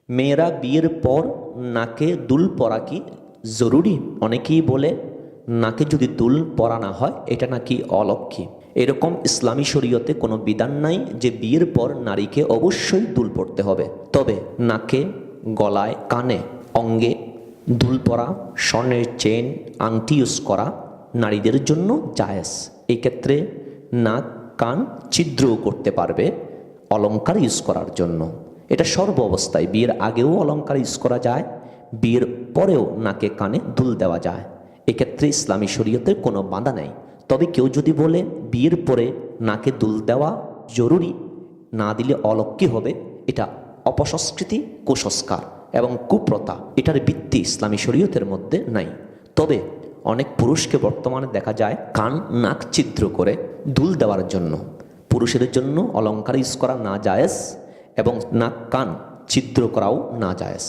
মেয়েরা বিয়ের পর নাকে দুল পরা কি জরুরি? অনেকেই বলে নাকে যদি দুল পরা না হয় এটা নাকি অলক্ষী। এরকম ইসলামী শরীয়তে কোনো বিধান নাই যে বিয়ের পর নারীকে অবশ্যই দুল পরতে হবে। তবে নাকে, গলায়, কানে, অঙ্গে দুল পরা, স্বর্ণের চেন, আংটি ইউজ করা নারীদের জন্য জায়েজ। এই ক্ষেত্রে নাক, কান ছিদ্রও করতে পারবে অলংকার ইউজ করার জন্য। এটা সর্ব অবস্থায়, বিয়ের আগেও অলংকার ইউজ করা যায়, বিয়ের পরেও নাকে কানে দুল দেওয়া যায়। এক্ষেত্রে ইসলামী শরীয়তের কোনো বাধা নেই। তবে কেউ যদি বলে বিয়ের পরে নাকে দুল দেওয়া জরুরি, না দিলে অলক্ষী হবে, এটা অপসংস্কৃতি, কুসংস্কার এবং কুপ্রথা। এটার ভিত্তি ইসলামী শরীয়তের মধ্যে নাই। তবে অনেক পুরুষকে বর্তমানে দেখা যায় কান, নাক ছিদ্র করে দুল দেওয়ার জন্য। পুরুষের জন্য অলংকার ইউজ করা না জায়েজ এবং নাক, কান ছিদ্র করাও না জায়েজ।